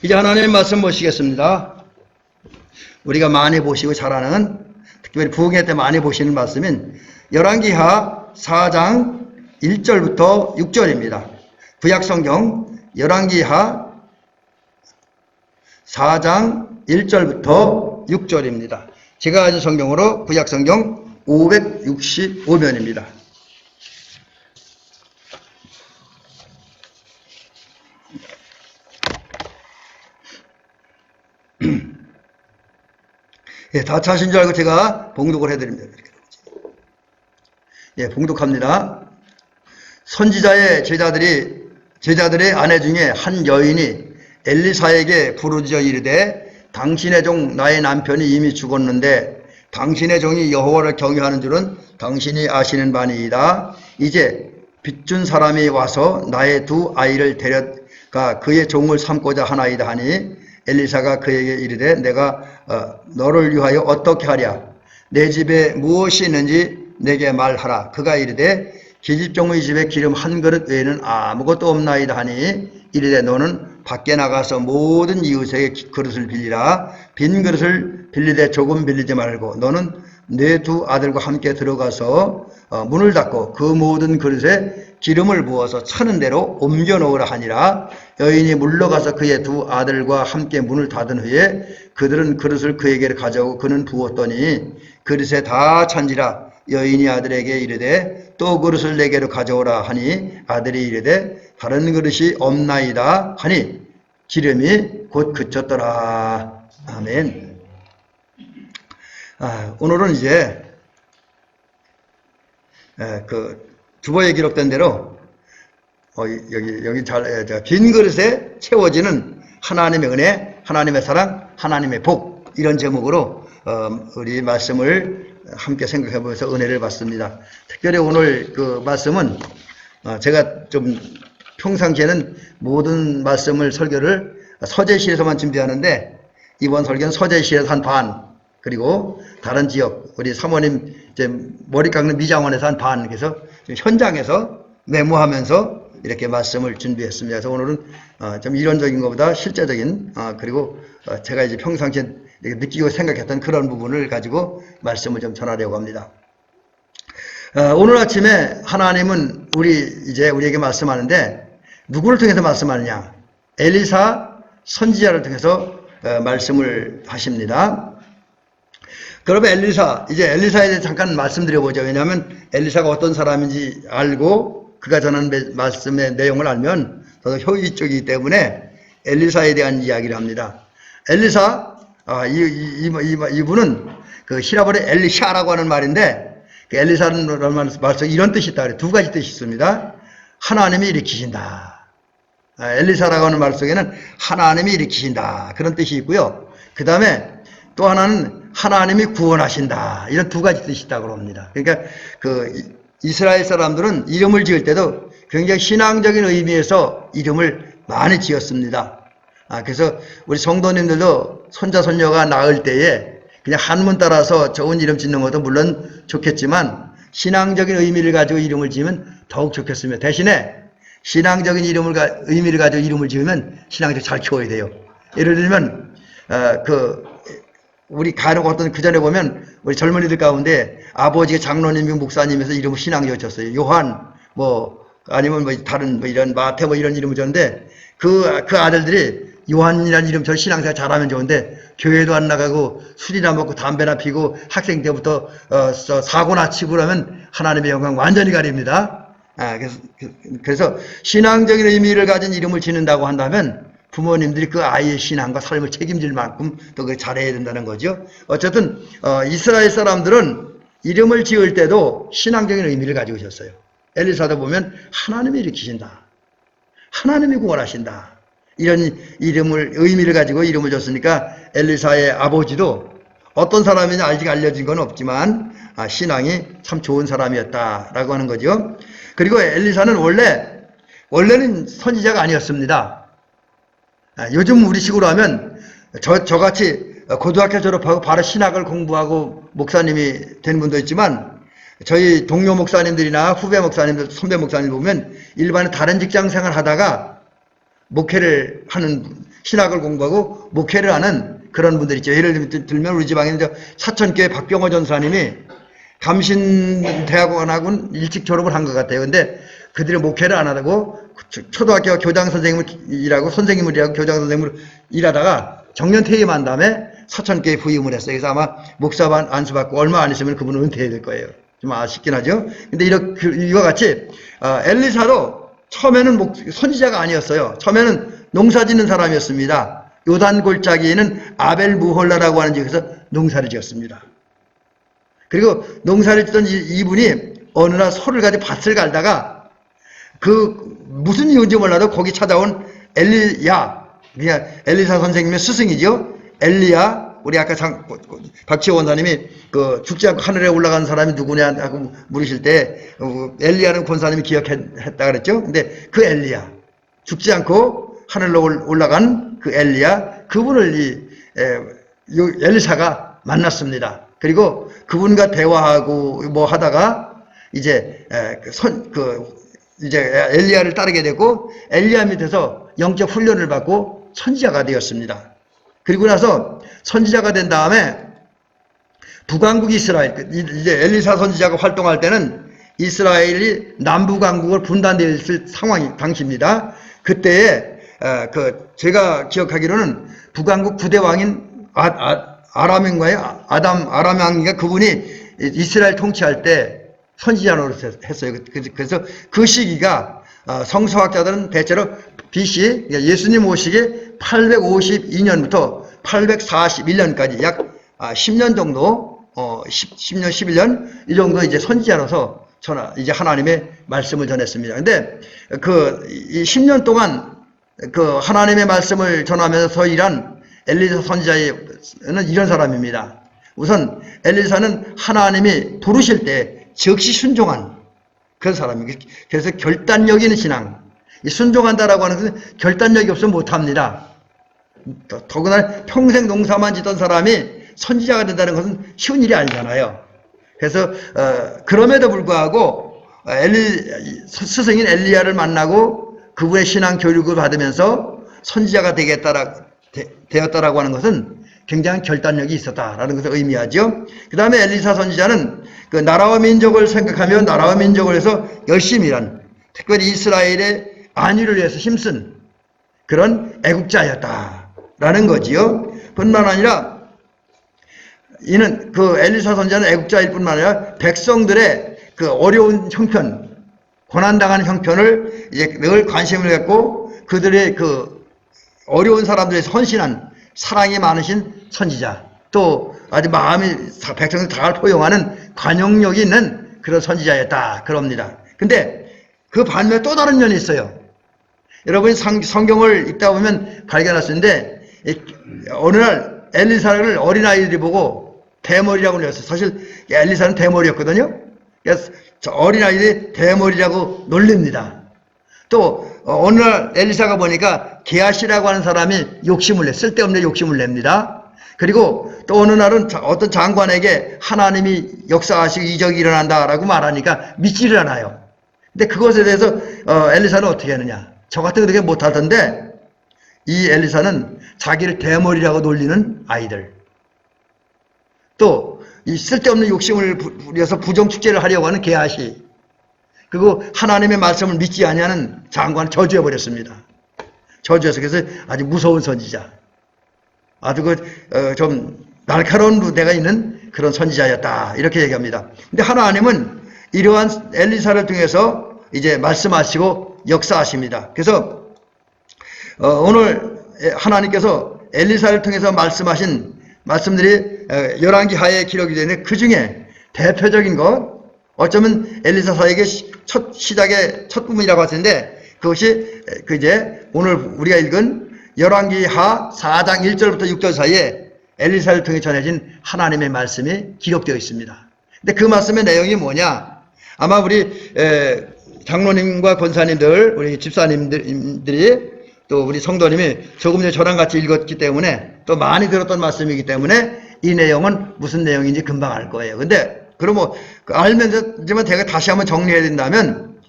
이제 하나님의 말씀 보시겠습니다. 우리가 많이 보시고 잘 아는, 특별히 부흥회 때 많이 보시는 말씀인 열왕기하 4장 1절부터 6절입니다. 구약성경 열왕기하 4장 1절부터 6절입니다. 제가 가진 성경으로 구약성경 565면입니다. 예, 다 차신 줄 알고 제가 봉독을 해드립니다. 예, 봉독합니다. 선지자의 제자들의 아내 중에 한 여인이 엘리사에게 부르짖어 이르되 당신의 종 나의 남편이 이미 죽었는데 당신의 종이 여호와를 경외하는 줄은 당신이 아시는 바니이다. 이제 빚준 사람이 와서 나의 두 아이를 데려가 그의 종을 삼고자 하나이다 하니 엘리사가 그에게 이르되 내가 너를 위하여 어떻게 하랴? 내 집에 무엇이 있는지 내게 말하라. 그가 이르되 기집종의 집에 기름 한 그릇 외에는 아무것도 없나이다 하니 이르되 너는 밖에 나가서 모든 이웃에게 그릇을 빌리라. 빈 그릇을 빌리되 조금 빌리지 말고 너는 내 두 아들과 함께 들어가서 문을 닫고 그 모든 그릇에 기름을 부어서 차는 대로 옮겨 놓으라 하니라. 여인이 물러가서 그의 두 아들과 함께 문을 닫은 후에 그들은 그릇을 그에게 가져오고 그는 부었더니 그릇에 다 찬지라. 여인이 아들에게 이르되 또 그릇을 내게로 가져오라 하니 아들이 이르되 다른 그릇이 없나이다 하니 기름이 곧 그쳤더라. 아멘. 오늘은 이제 그 주보에 기록된 대로 여기 빈 그릇에 채워지는 하나님의 은혜, 하나님의 사랑, 하나님의 복, 이런 제목으로 우리 말씀을 함께 생각해 보면서 은혜를 받습니다. 특별히 오늘 그 말씀은 제가 좀 평상시에는 모든 말씀을 설교를 서재시에서만 준비하는데 이번 설교는 서재시에서 한 반, 그리고 다른 지역 우리 사모님 이제 머리 깎는 미장원에서 한 반, 그래서 현장에서 메모하면서 이렇게 말씀을 준비했습니다. 그래서 오늘은 좀 이론적인 것보다 실제적인 그리고 제가 이제 평상시에 느끼고 생각했던 그런 부분을 가지고 말씀을 좀 전하려고 합니다. 오늘 아침에 하나님은 우리에게 말씀하는데 누구를 통해서 말씀하느냐? 엘리사 선지자를 통해서 말씀을 하십니다. 그러면 엘리사에 대해 잠깐 말씀드려보죠. 왜냐하면 엘리사가 어떤 사람인지 알고 그가 전하는 말씀의 내용을 알면 더 효율적이기 때문에 엘리사에 대한 이야기를 합니다. 엘리사, 이분은 그 히라볼의 엘리샤라고 하는 말인데 그 엘리사라는 말씀 이런 뜻이 있다. 두 가지 뜻이 있습니다. 하나님이 일으키신다. 엘리사라고 하는 말 속에는 하나님이 일으키신다. 그런 뜻이 있고요. 그 다음에 또 하나는 하나님이 구원하신다. 이런 두 가지 뜻이 있다고 합니다. 그러니까 그 이스라엘 사람들은 이름을 지을 때도 굉장히 신앙적인 의미에서 이름을 많이 지었습니다. 그래서 우리 성도님들도 손자 손녀가 낳을 때에 그냥 한문 따라서 좋은 이름 짓는 것도 물론 좋겠지만 신앙적인 의미를 가지고 이름을 지으면 더욱 좋겠습니다. 대신에 신앙적인 의미를 가지고 이름을 지으면 신앙적으로 잘 키워야 돼요. 예를 들면 우리 간혹 어떤 그 전에 보면 우리 젊은이들 가운데 아버지가 장로님이고 목사님에서 이름을 신앙적으로 졌어요. 요한 아니면 다른 이런 마태 이런 이름을 졌는데 그 아들들이 요한이라는 이름처럼 신앙생활 잘하면 좋은데 교회도 안 나가고 술이나 먹고 담배나 피고 학생 때부터 사고나 치고 그러면 하나님의 영광 완전히 가립니다. 그래서 신앙적인 의미를 가진 이름을 짓는다고 한다면 부모님들이 그 아이의 신앙과 삶을 책임질 만큼 또 그걸 잘해야 된다는 거죠. 어쨌든 이스라엘 사람들은 이름을 지을 때도 신앙적인 의미를 가지고 있었어요. 엘리사도 보면 하나님이 일으키신다. 하나님이 구원하신다. 이런 의미를 가지고 이름을 줬으니까 엘리사의 아버지도 어떤 사람인지 아직 알려진 건 없지만 신앙이 참 좋은 사람이었다라고 하는 거죠. 그리고 엘리사는 원래는 선지자가 아니었습니다. 요즘 우리식으로 하면 저같이 고등학교 졸업하고 바로 신학을 공부하고 목사님이 된 분도 있지만 저희 동료 목사님들이나 후배 목사님들, 선배 목사님 보면 일반의 다른 직장 생활 하다가 목회를 하는 신학을 공부하고 목회를 하는 그런 분들 있죠. 예를 들면 우리 지방에 이제 사천교회 박병호 전사님이 감신대학원하고는 일찍 졸업을 한 것 같아요. 근데 그들이 목회를 안 하고 초등학교 교장 선생님을 일하고 선생님을 일하고 교장 선생님을 일하다가 정년 퇴임한 다음에 사천교회 부임을 했어요. 그래서 아마 목사반 안수받고 얼마 안 있으면 그분은 은퇴해야 될 거예요. 좀 아쉽긴 하죠. 근데 이와 같이 엘리사도 처음에는 선지자가 아니었어요. 처음에는 농사 짓는 사람이었습니다. 요단 골짜기에는 아벨 무홀라라고 하는 지역에서 농사를 지었습니다. 그리고 농사를 짓던 이분이 어느 날 소를 가지고 밭을 갈다가 무슨 이유인지 몰라도 거기 찾아온 엘리야, 그냥 엘리사 선생님의 스승이죠. 엘리야, 우리 아까 박지호 원사님이 죽지 않고 하늘에 올라가는 사람이 누구냐 하고 물으실 때 엘리야는 권사님이 기억했다 그랬죠. 근데 그 엘리야, 죽지 않고 하늘로 올라간 그 엘리야, 그분을 엘리사가 만났습니다. 그리고 그분과 대화하고 뭐 하다가 이제 엘리야를 따르게 되고 엘리야 밑에서 영적 훈련을 받고 선지자가 되었습니다. 그리고 나서 선지자가 된 다음에 북왕국 이스라엘, 이제 엘리사 선지자가 활동할 때는 이스라엘이 남북왕국을 분단되어 있을 상황이 당시입니다. 그때에 제가 기억하기로는 북왕국 9대 왕인 아람인가요? 아람 왕인가 그분이 이스라엘 통치할 때 선지자 노릇 했어요. 그래서 그 시기가 성서학자들은 대체로 BC, 예수님 오시기 852년부터 841년까지 약 10년 정도, 10년, 11년 이 정도 이제 선지자로서 이제 하나님의 말씀을 전했습니다. 근데 이 10년 동안 하나님의 말씀을 전하면서 일한 엘리사 선지자는 이런 사람입니다. 우선 엘리사는 하나님이 부르실 때 즉시 순종한 그런 사람입니다. 그래서 결단력 있는 신앙. 이 순종한다라고 하는 것은 결단력이 없으면 못합니다. 더구나 평생 농사만 짓던 사람이 선지자가 된다는 것은 쉬운 일이 아니잖아요. 그래서 그럼에도 불구하고 스승인 엘리야를 만나고 그분의 신앙 교육을 받으면서 선지자가 되었다라고 하는 것은 굉장히 결단력이 있었다라는 것을 의미하죠. 그 다음에 엘리사 선지자는 나라와 민족을 생각하며 나라와 민족을 해서 열심히 일한, 특별히 이스라엘의 안위를 위해서 힘쓴 그런 애국자였다라는 거지요. 뿐만 아니라 이는 엘리사 선지자는 애국자일 뿐만 아니라 백성들의 어려운 형편, 고난당하는 형편을 이제 늘 관심을 갖고 그들의 어려운 사람들에 헌신한 사랑이 많으신 선지자, 또 아주 백성들 다 포용하는 관용력이 있는 그런 선지자였다 그럽니다. 근데 그 반면에 또 다른 면이 있어요. 여러분이 성경을 읽다 보면 발견할 수 있는데 어느 날 엘리사를 어린아이들이 보고 대머리라고 놀렸어요. 사실 엘리사는 대머리였거든요. 그래서 어린아이들이 대머리라고 놀립니다. 또 어느 날 엘리사가 보니까 게하시라고 하는 사람이 쓸데없는 욕심을 냅니다. 그리고 또 어느 날은 어떤 장관에게 하나님이 역사하시고 이적이 일어난다라고 말하니까 믿지를 않아요. 근데 그것에 대해서 엘리사는 어떻게 하느냐? 저 같은 거 되게 못하던데 이 엘리사는 자기를 대머리라고 놀리는 아이들, 또 이 쓸데없는 욕심을 부려서 부정축제를 하려고 하는 게하시, 그리고 하나님의 말씀을 믿지 아니하는 장관을 저주해버렸습니다. 저주해서 그래서 아주 무서운 선지자, 아주 좀 날카로운 루대가 있는 그런 선지자였다 이렇게 얘기합니다. 근데 하나님은 이러한 엘리사를 통해서 이제 말씀하시고 역사하십니다. 그래서 오늘 하나님께서 엘리사를 통해서 말씀하신 말씀들이 열왕기 하에 기록이 되는데 그 중에 대표적인 것, 어쩌면 엘리사 사역의 시작의 첫 부분이라고 할 텐데 그것이 이제 오늘 우리가 읽은 열왕기 하 4장 1절부터 6절 사이에 엘리사를 통해 전해진 하나님의 말씀이 기록되어 있습니다. 근데 그 말씀의 내용이 뭐냐? 아마 우리 장로님과 권사님들, 우리 집사님들이 또 우리 성도님이 조금 전에 저랑 같이 읽었기 때문에 또 많이 들었던 말씀이기 때문에 이 내용은 무슨 내용인지 금방 알 거예요. 근데 그럼 알면서지만 제가 다시 한번 정리해야 된다면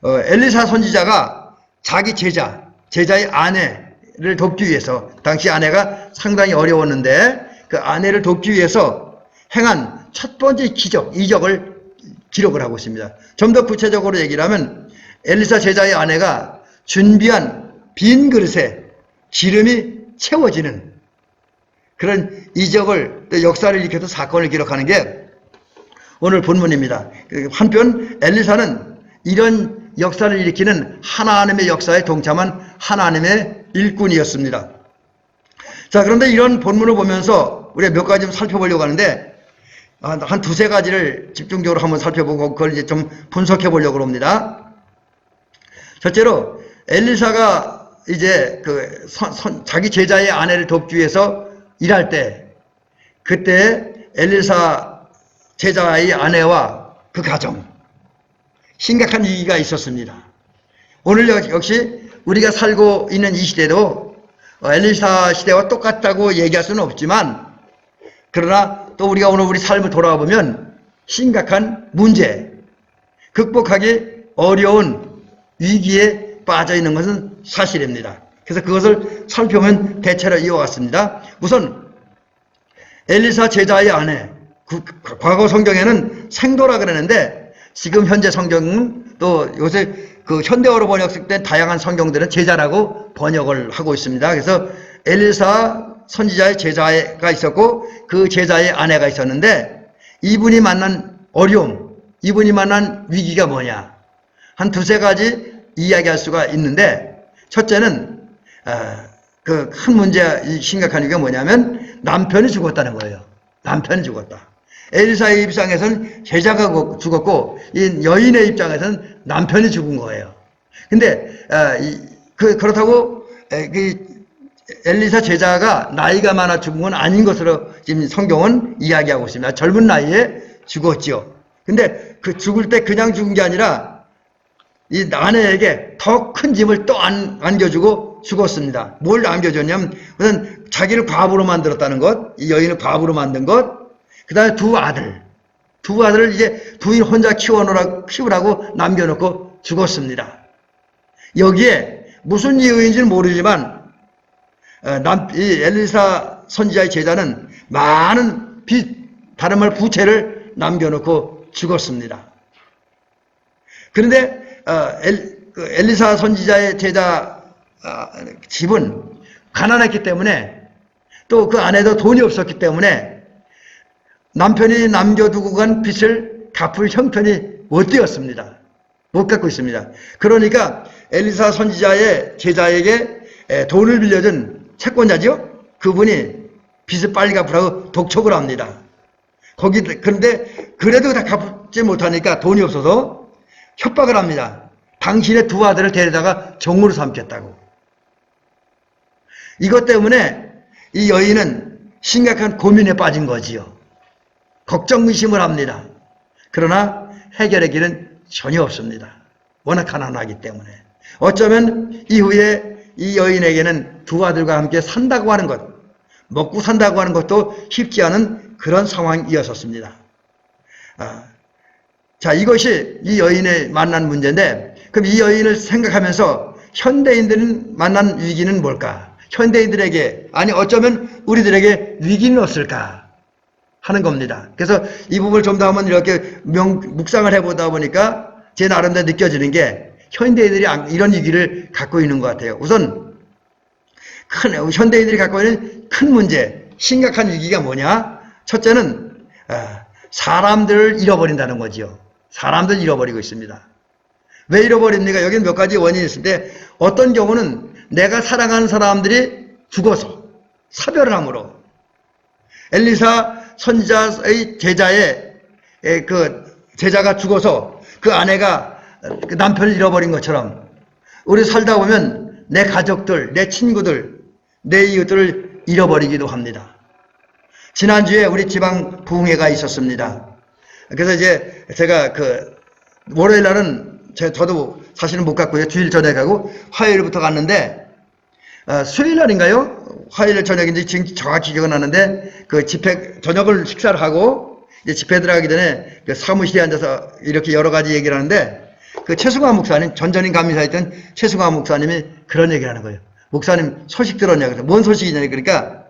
엘리사 선지자가 자기 제자의 아내 아내를 돕기 위해서, 당시 아내가 상당히 어려웠는데 그 아내를 돕기 위해서 행한 첫 번째 이적을 기록을 하고 있습니다. 좀 더 구체적으로 얘기를 하면 엘리사 제자의 아내가 준비한 빈 그릇에 기름이 채워지는 그런 이적을, 또 역사를 일으켜서 사건을 기록하는 게 오늘 본문입니다. 한편 엘리사는 이런 역사를 일으키는 하나님의 역사에 동참한 하나님의 일꾼이었습니다. 자, 그런데 이런 본문을 보면서 우리가 몇 가지 좀 살펴보려고 하는데 한 두세 가지를 집중적으로 한번 살펴보고 그걸 이제 좀 분석해 보려고 합니다. 첫째로 엘리사가 이제 자기 제자의 아내를 돕기 위해서 일할 때, 그때 엘리사 제자의 아내와 그 가정, 심각한 위기가 있었습니다. 오늘 역시 우리가 살고 있는 이 시대도 엘리사 시대와 똑같다고 얘기할 수는 없지만, 그러나 또 우리가 오늘 우리 삶을 돌아와 보면 심각한 문제, 극복하기 어려운 위기에 빠져 있는 것은 사실입니다. 그래서 그것을 살펴보면 대체로 이와 같습니다. 우선 엘리사 제자의 아내, 과거 성경에는 생도라 그러는데 지금 현재 성경은 또 요새 그 현대어로 번역된 다양한 성경들은 제자라고 번역을 하고 있습니다. 그래서 엘리사 선지자의 제자가 있었고 그 제자의 아내가 있었는데, 이분이 만난 어려움, 이분이 만난 위기가 뭐냐, 한 두세 가지 이야기할 수가 있는데, 첫째는 그 큰 문제, 심각한 위기가 뭐냐면 남편이 죽었다는 거예요. 남편이 죽었다. 엘리사의 입장에서는 제자가 죽었고 이 여인의 입장에서는 남편이 죽은 거예요. 근데 그렇다고 엘리사 제자가 나이가 많아 죽은 건 아닌 것으로 지금 성경은 이야기하고 있습니다. 젊은 나이에 죽었지요. 근데 그 죽을 때 그냥 죽은 게 아니라 이 아내에게 더 큰 짐을 또 안겨주고 죽었습니다. 뭘 안겨줬냐면 우선 자기를 과부로 만들었다는 것, 이 여인을 과부로 만든 것, 그 다음에 두 아들을 이제 부인 혼자 키우라고 남겨놓고 죽었습니다. 여기에 무슨 이유인지는 모르지만 이 엘리사 선지자의 제자는 많은 빚, 다른 말 부채를 남겨놓고 죽었습니다. 그런데 엘리사 선지자의 제자 집은 가난했기 때문에, 또 그 아내도 돈이 없었기 때문에 남편이 남겨두고 간 빚을 갚을 형편이 못 되었습니다. 못 갖고 있습니다. 그러니까 엘리사 선지자의 제자에게 돈을 빌려준 채권자죠. 그분이 빚을 빨리 갚으라고 독촉을 합니다. 그런데 그래도 다 갚지 못하니까 돈이 없어서 협박을 합니다. 당신의 두 아들을 데려다가 종으로 삼겠다고. 이것 때문에 이 여인은 심각한 고민에 빠진 거지요. 걱정의심을 합니다. 그러나 해결의 길은 전혀 없습니다. 워낙 가난하기 때문에. 어쩌면 이후에 이 여인에게는 두 아들과 함께 산다고 하는 것, 먹고 산다고 하는 것도 쉽지 않은 그런 상황이었었습니다. 자, 이것이 이 여인의 만난 문제인데, 그럼 이 여인을 생각하면서 현대인들이 만난 위기는 뭘까? 현대인들에게, 아니 어쩌면 우리들에게 위기는 없을까 하는 겁니다. 그래서 이 부분을 좀 더 한번 이렇게 묵상을 해보다 보니까 제 나름대로 느껴지는 게 현대인들이 이런 위기를 갖고 있는 것 같아요. 우선 현대인들이 갖고 있는 큰 문제, 심각한 위기가 뭐냐? 첫째는 사람들을 잃어버린다는 거지요. 사람들 잃어버리고 있습니다. 왜 잃어버립니까? 여기는 몇 가지 원인이 있을 때, 어떤 경우는 내가 사랑하는 사람들이 죽어서 사별을 함으로, 엘리사 선지자의 제자가 죽어서 그 아내가 그 남편을 잃어버린 것처럼 우리 살다 보면 내 가족들, 내 친구들, 내 이웃들을 잃어버리기도 합니다. 지난주에 우리 지방 부흥회가 있었습니다. 그래서 이제 제가 월요일 날은 저도 사실은 못 갔고요. 주일 전에 가고 화요일부터 갔는데, 수요일 날인가요? 화요일 저녁인지 지금 정확히 기억은 나는데, 그 집회, 저녁을 식사를 하고, 이제 집회 들어가기 전에 그 사무실에 앉아서 이렇게 여러 가지 얘기를 하는데, 그 최승화 목사님, 전전임 감리사였던 최승화 목사님이 그런 얘기를 하는 거예요. 목사님 소식 들었냐? 그래서 뭔 소식이냐? 그러니까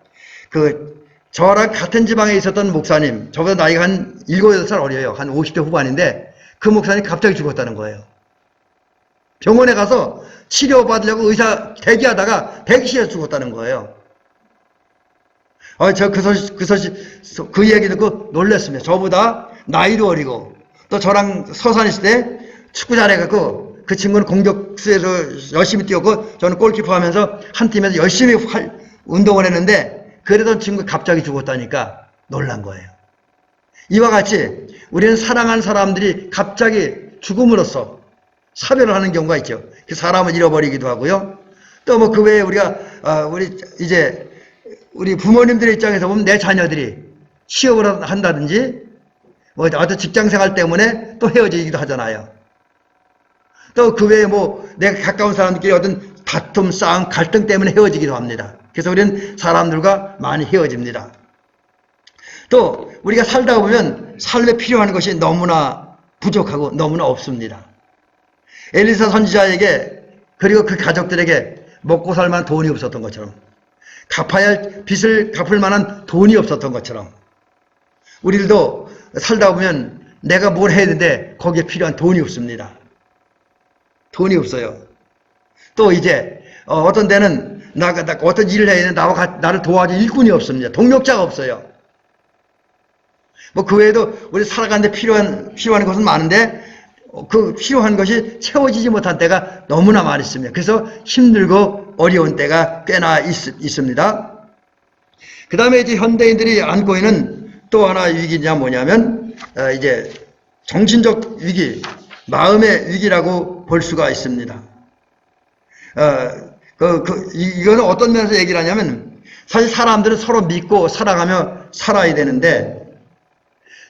저랑 같은 지방에 있었던 목사님, 저보다 나이가 한 7, 8살 어려요. 한 50대 후반인데 그 목사님 갑자기 죽었다는 거예요. 병원에 가서 치료받으려고 의사 대기하다가 대기실에서 죽었다는 거예요. 저 그 얘기 듣고 놀랐습니다. 저보다 나이도 어리고 또 저랑 서산 있을 때 축구 잘해갖고 그 친구는 공격수에서 열심히 뛰었고 저는 골키퍼 하면서 한 팀에서 열심히 운동을 했는데 그러던 친구가 갑자기 죽었다니까 놀란 거예요. 이와 같이 우리는 사랑하는 사람들이 갑자기 죽음으로써 사별을 하는 경우가 있죠. 그 사람을 잃어버리기도 하고요. 또 뭐 그 외에 우리 부모님들의 입장에서 보면 내 자녀들이 취업을 한다든지 뭐 어떤 직장생활 때문에 또 헤어지기도 하잖아요. 또 그 외에 뭐 내가 가까운 사람들끼리 어떤 다툼, 싸움, 갈등 때문에 헤어지기도 합니다. 그래서 우리는 사람들과 많이 헤어집니다. 또 우리가 살다 보면 삶에 필요한 것이 너무나 부족하고 너무나 없습니다. 엘리사 선지자에게 그리고 그 가족들에게 먹고 살 만한 돈이 없었던 것처럼 갚아야 할 빚을 갚을 만한 돈이 없었던 것처럼 우리들도 살다 보면 내가 뭘 해야 되는데 거기에 필요한 돈이 없습니다. 돈이 없어요. 또 이제 어떤 데는 어떤 일을 해야 되는데 나를 도와줄 일꾼이 없습니다. 동력자가 없어요. 뭐 그 외에도 우리 살아가는데 필요한 것은 많은데 그 필요한 것이 채워지지 못한 때가 너무나 많이 있습니다. 그래서 힘들고 어려운 때가 꽤나 있습니다. 그 다음에 이제 현대인들이 안고 있는 또 하나 위기냐 뭐냐면 이제 정신적 위기, 마음의 위기라고 볼 수가 있습니다. 이거는 어떤 면에서 얘기를 하냐면 사실 사람들은 서로 믿고 사랑하며 살아야 되는데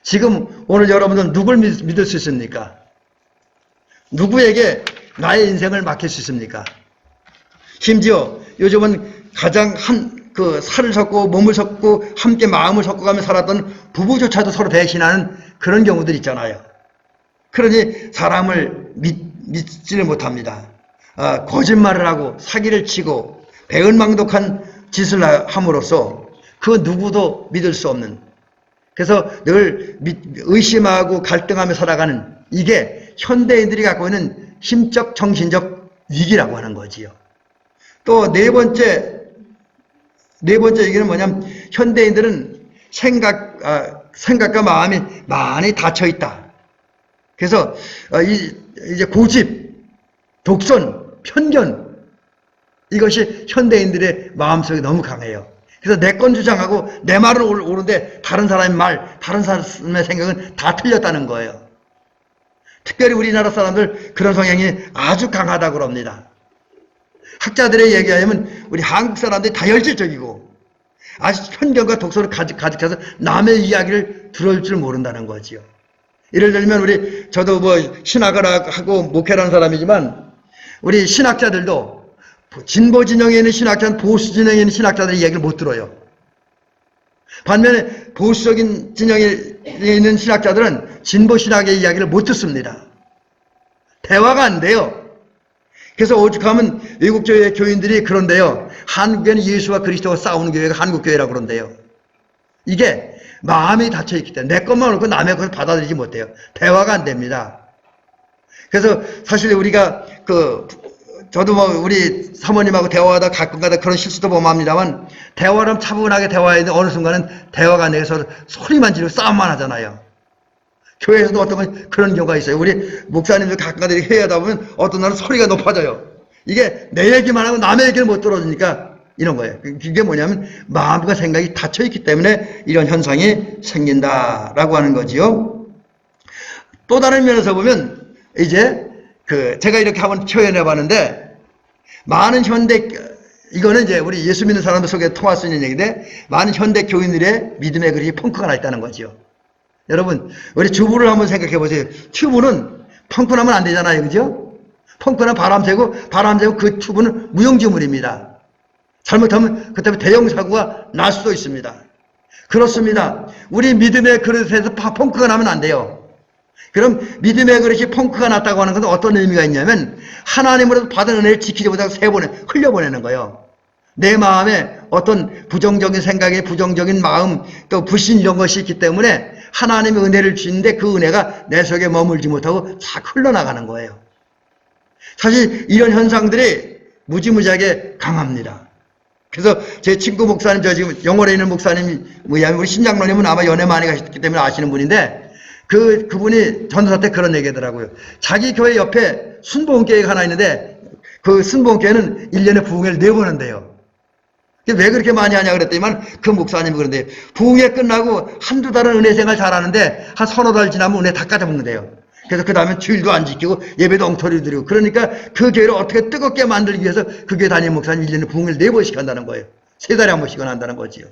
지금 오늘 여러분들은 누굴 믿을 수 있습니까? 누구에게 나의 인생을 맡길 수 있습니까? 심지어 요즘은 가장 살을 섞고 몸을 섞고 함께 마음을 섞어가며 살았던 부부조차도 서로 배신하는 그런 경우들 있잖아요. 그러니 사람을 믿지를 못합니다. 거짓말을 하고 사기를 치고 배은망덕한 짓을 함으로써 그 누구도 믿을 수 없는, 그래서 늘 의심하고 갈등하며 살아가는 이게 현대인들이 갖고 있는 심적 정신적 위기라고 하는 거지요. 또 네 번째 얘기는 뭐냐면 현대인들은 생각과 마음이 많이 닫혀 있다. 그래서 이제 고집, 독선, 편견 이것이 현대인들의 마음속에 너무 강해요. 그래서 내 건 주장하고 내 말은 옳은데 다른 사람의 말, 다른 사람의 생각은 다 틀렸다는 거예요. 특별히 우리나라 사람들 그런 성향이 아주 강하다고 합니다. 학자들의 얘기하면 우리 한국 사람들이 다혈질적이고 아주 편견과 독서를 가득해서 남의 이야기를 들을 줄 모른다는 거지요. 예를 들면 저도 뭐 신학을 하고 목회라는 사람이지만 우리 신학자들도 진보 진영에 있는 신학자는 보수 진영에 있는 신학자들의 이야기를 못 들어요. 반면에 보수적인 진영에 있는 신학자들은 진보 신학의 이야기를 못 듣습니다. 대화가 안 돼요. 그래서 오죽하면 외국 교인들이 그런데요. 한국에는 예수와 그리스도가 싸우는 교회가 한국교회라고 그런데요. 이게 마음이 닫혀있기 때문에 내 것만 옳고 남의 것을 받아들이지 못해요. 대화가 안 됩니다. 그래서 사실 우리가 저도 뭐 우리 사모님하고 대화하다 가끔가다 그런 실수도 보면 합니다만 대화를 차분하게 대화했는데 어느 순간은 대화가 안 돼서 소리만 지르고 싸움만 하잖아요. 교회에서도 어떤 그런 경우가 있어요. 우리 목사님들 가끔가다 이렇게 회의하다 보면 어떤 날은 소리가 높아져요. 이게 내 얘기만 하고 남의 얘기를 못 들어주니까 이런 거예요. 그게 뭐냐면 마음과 생각이 닫혀있기 때문에 이런 현상이 생긴다라고 하는 거지요. 또 다른 면에서 보면 이제 제가 이렇게 한번 표현해 봤는데 많은 이거는 이제 우리 예수 믿는 사람들 속에 통할 수 있는 얘기인데 많은 현대 교인들의 믿음의 그릇이 펑크가 나 있다는 거죠. 여러분 우리 주부를 한번 생각해 보세요. 튜브는 펑크나면 안 되잖아요. 그죠? 펑크나 바람 새고 그 튜브는 무용지물입니다. 잘못하면 그때 대형 사고가 날 수도 있습니다. 그렇습니다. 우리 믿음의 그릇에서 펑크가 나면 안 돼요. 그럼 믿음의 그릇이 펑크가 났다고 하는 것은 어떤 의미가 있냐면 하나님으로부터 받은 은혜를 지키지 못하고 흘려보내는 거예요. 내 마음에 어떤 부정적인 생각에 부정적인 마음 또 불신 이런 것이 있기 때문에 하나님의 은혜를 주는데 그 은혜가 내 속에 머물지 못하고 자꾸 흘러나가는 거예요. 사실 이런 현상들이 무지무지하게 강합니다. 그래서 제 친구 목사님, 저 지금 영월에 있는 목사님이 우리 신장로님은 아마 연애 많이 가셨기 때문에 아시는 분인데 그분이 전도사 때 그런 얘기 하더라고요. 자기 교회 옆에 순복음교회가 하나 있는데 그 순복음교회는 1년에 부흥회를 4번 한대요. 왜 그렇게 많이 하냐 그랬더니만 그 목사님이 그런데 부흥회 끝나고 한두 달은 은혜 생활 잘하는데 한 서너 달 지나면 은혜 다 까져먹는데요. 그래서 그 다음에 주일도 안 지키고 예배도 엉터리 드리고 그러니까 그 교회를 어떻게 뜨겁게 만들기 위해서 그 교회 다니는 목사님 1년에 부흥회를 4번씩 한다는 거예요. 3달에 한 번씩은 한다는 거지요.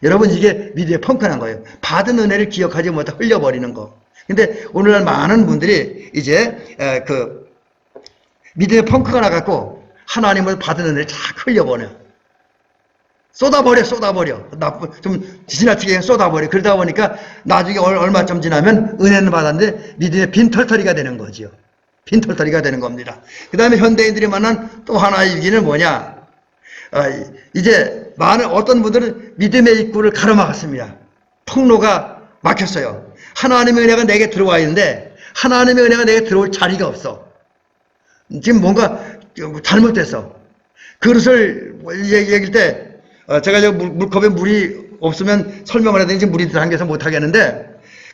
여러분 이게 믿음의 펑크난 거예요. 받은 은혜를 기억하지 못하고 흘려버리는 거. 근데 오늘날 많은 분들이 이제 그 믿음의 펑크가 나갖고 하나님을 받은 은혜를 자꾸 흘려버려. 쏟아버려. 좀 지나치게 쏟아버려. 그러다 보니까 나중에 얼마쯤 지나면 은혜는 받았는데 믿음의 빈털터리가 되는 거지요. 빈털터리가 되는 겁니다. 그 다음에 현대인들이 만난 또 하나의 위기는 뭐냐? 이제 많은 어떤 분들은 믿음의 입구를 가로막았습니다. 통로가 막혔어요. 하나님의 은혜가 내게 들어와 있는데 하나님의 은혜가 내게 들어올 자리가 없어. 지금 뭔가 잘못됐어. 그릇을 얘기할 때 제가 저 물컵에 물이 없으면 설명을 해야 되는지 물이 담겨서 못하겠는데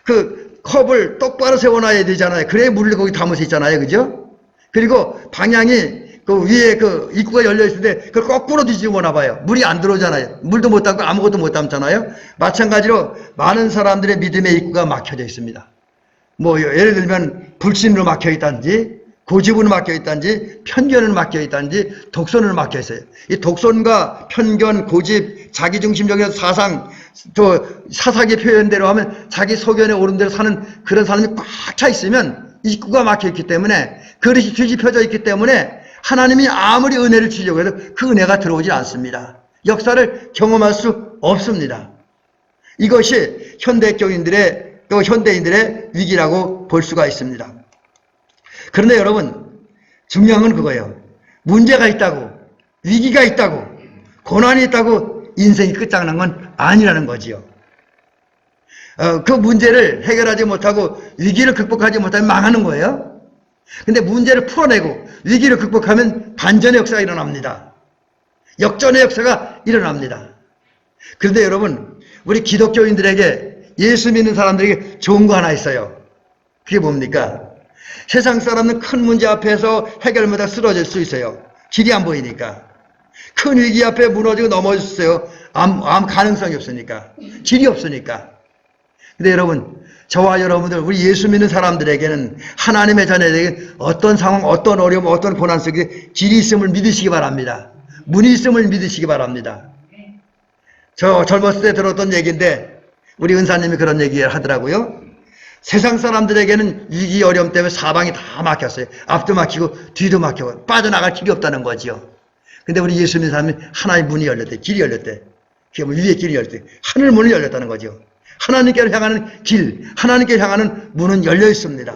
그 컵을 똑바로 세워놔야 되잖아요. 그래야 물을 거기 담을 수 있잖아요. 그죠? 그리고 방향이 그 위에 그 입구가 열려있을 때 그걸 거꾸로 뒤집어 놔봐요. 물이 안 들어오잖아요. 물도 못 담고 아무것도 못 담잖아요. 마찬가지로 많은 사람들의 믿음의 입구가 막혀져 있습니다. 뭐 예를 들면 불신으로 막혀 있다든지 고집으로 막혀 있다든지 편견으로 막혀 있다든지 독선으로 막혀 있어요. 이 독선과 편견, 고집, 자기중심적인 사상, 또 사사기 표현대로 하면 자기 소견에 오른 대로 사는 그런 사람이 꽉 차 있으면 입구가 막혀 있기 때문에 그릇이 뒤집혀져 있기 때문에 하나님이 아무리 은혜를 주려고 해도 그 은혜가 들어오질 않습니다. 역사를 경험할 수 없습니다. 이것이 현대교인들의 또 현대인들의 위기라고 볼 수가 있습니다. 그런데 여러분 중요한 건 그거예요. 문제가 있다고 위기가 있다고 고난이 있다고 인생이 끝장난 건 아니라는 거지요. 그 문제를 해결하지 못하고 위기를 극복하지 못하면 망하는 거예요. 근데 문제를 풀어내고 위기를 극복하면 반전의 역사가 일어납니다. 역전의 역사가 일어납니다. 그런데 여러분 우리 기독교인들에게 예수 믿는 사람들에게 좋은 거 하나 있어요. 그게 뭡니까? 세상 사람은 큰 문제 앞에서 해결 못하고 쓰러질 수 있어요. 길이 안 보이니까. 큰 위기 앞에 무너지고 넘어질 수 있어요. 아무 가능성이 없으니까. 길이 없으니까. 근데 여러분 저와 여러분들 우리 예수 믿는 사람들에게는 하나님의 자녀에게 어떤 상황 어떤 어려움 어떤 고난 속에 길이 있음을 믿으시기 바랍니다. 문이 있음을 믿으시기 바랍니다. 저 젊었을 때 들었던 얘기인데 우리 은사님이 그런 얘기를 하더라고요. 세상 사람들에게는 위기 어려움 때문에 사방이 다 막혔어요. 앞도 막히고 뒤도 막히고 빠져나갈 길이 없다는 거지요. 근데 우리 예수 믿는 사람이 하나의 문이 열렸대. 길이 열렸대. 그게 뭐 위의 길이 열렸대. 하늘 문이 열렸다는 거죠. 하나님께로 향하는 길, 하나님께로 향하는 문은 열려 있습니다.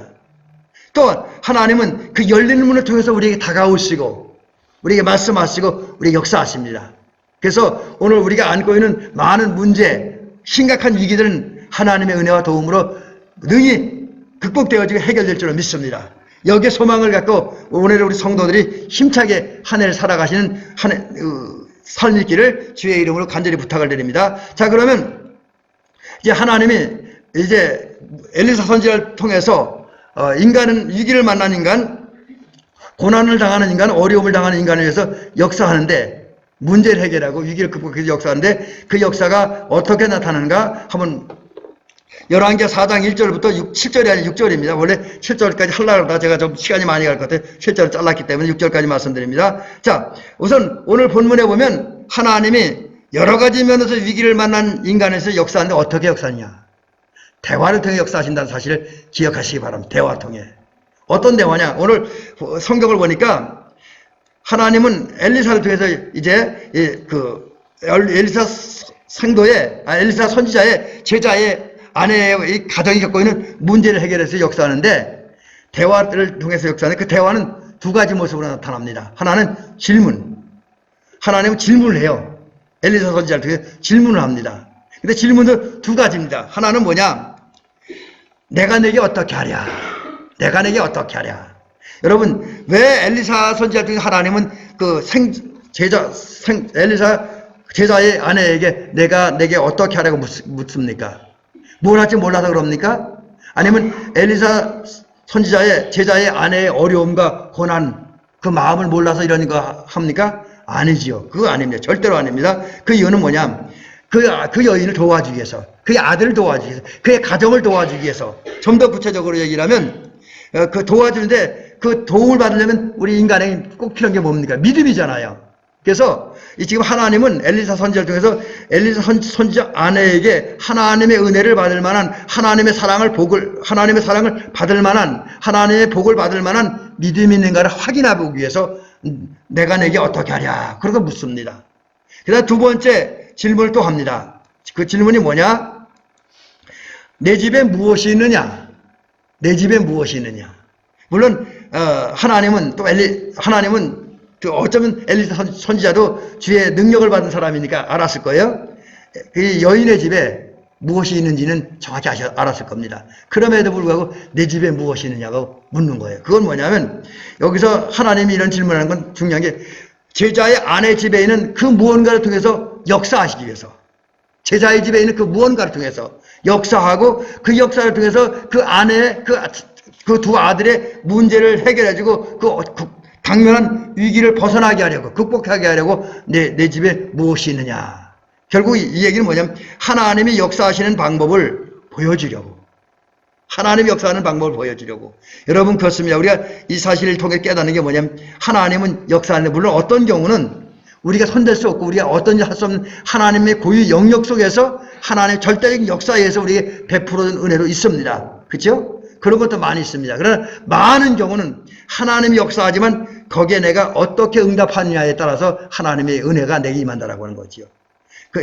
또 하나님은 그 열리는 문을 통해서 우리에게 다가오시고 우리에게 말씀하시고 우리에게 역사하십니다. 그래서 오늘 우리가 안고 있는 많은 문제, 심각한 위기들은 하나님의 은혜와 도움으로 능히 극복되어지고 해결될 줄로 믿습니다. 여기에 소망을 갖고 오늘 우리 성도들이 힘차게 한 해를 살아가시는 삶이 있기를 주의 이름으로 간절히 부탁을 드립니다. 자, 그러면 이제 하나님이 이제 엘리사 선지자를 통해서 인간은 위기를 만난 인간, 고난을 당하는 인간, 어려움을 당하는 인간을 위해서 역사하는데 문제를 해결하고 위기를 극복해서 역사하는데 그 역사가 어떻게 나타나는가 한번 열왕기하 4장 1절부터 7절이 아니라 6절입니다. 원래 7절까지 하려고 하다가 제가 좀 시간이 많이 갈 것 같아요. 7절을 잘랐기 때문에 6절까지 말씀드립니다. 자, 우선 오늘 본문에 보면 하나님이 여러 가지 면에서 위기를 만난 인간에서 역사하는데 어떻게 역사하냐? 대화를 통해 역사하신다는 사실을 기억하시기 바랍니다. 대화 통해. 어떤 대화냐? 오늘 성경을 보니까 하나님은 엘리사를 통해서 이제 그 엘리사 선지자의 제자의 아내의 이 가정이 겪고 있는 문제를 해결해서 역사하는데 대화를 통해서 역사하는 그 대화는 두 가지 모습으로 나타납니다. 하나는 질문. 하나님은 질문을 해요. 엘리사 선지자를 통해 질문을 합니다. 근데 질문도 두 가지입니다. 하나는 뭐냐? 내가 내게 어떻게 하랴? 내가 내게 어떻게 하랴? 여러분, 왜 엘리사 선지자 중에 하나님은 그 엘리사 제자의 아내에게 내가 내게 어떻게 하라고 묻습니까? 뭘 할지 몰라서 그럽니까? 아니면 엘리사 선지자의 제자의 아내의 어려움과 고난, 그 마음을 몰라서 이런 거 합니까? 아니지요. 그거 아닙니다. 절대로 아닙니다. 그 이유는 뭐냐? 그 여인을 도와주기 위해서, 그의 아들을 도와주기 위해서, 그의 가정을 도와주기 위해서, 좀 더 구체적으로 얘기를 하면, 그 도와주는데 그 도움을 받으려면 우리 인간에 꼭 필요한 게 뭡니까? 믿음이잖아요. 그래서 지금 하나님은 엘리사 선지자를 통해서 엘리사 선지자 아내에게 하나님의 은혜를 받을 만한 하나님의 사랑을 받을 만한 하나님의 복을 받을 만한 믿음이 있는가를 확인해 보기 위해서 내가 내게 어떻게 하랴? 그러고 묻습니다. 그다음 두 번째 질문을 또 합니다. 그 질문이 뭐냐? 내 집에 무엇이 있느냐? 내 집에 무엇이 있느냐? 물론 하나님은 어쩌면 엘리사 선지자도 주의 능력을 받은 사람이니까 알았을 거예요. 그 여인의 집에 무엇이 있는지는 정확히 알았을 겁니다. 그럼에도 불구하고 내 집에 무엇이 있느냐고 묻는 거예요. 그건 뭐냐면 여기서 하나님이 이런 질문하는 건 중요한 게 제자의 아내 집에 있는 그 무언가를 통해서 역사하시기 위해서 제자의 집에 있는 그 무언가를 통해서 역사하고 그 역사를 통해서 그 아내의 그 두 아들의 문제를 해결해주고 그 당면한 위기를 벗어나게 하려고 극복하게 하려고 내 집에 무엇이 있느냐. 결국 이 얘기는 뭐냐면 하나님이 역사하시는 방법을 보여주려고. 하나님이 역사하는 방법을 보여주려고. 여러분 그렇습니다. 우리가 이 사실을 통해 깨닫는 게 뭐냐면 하나님은 역사하는데 물론 어떤 경우는 우리가 손댈 수 없고 우리가 어떤 일 할 수 없는 하나님의 고유 영역 속에서 하나님의 절대적인 역사에서 우리에게 베풀어준 은혜로 있습니다. 그렇죠? 그런 것도 많이 있습니다. 그러나 많은 경우는 하나님이 역사하지만 거기에 내가 어떻게 응답하느냐에 따라서 하나님의 은혜가 내게 임한다라고 하는 거지요.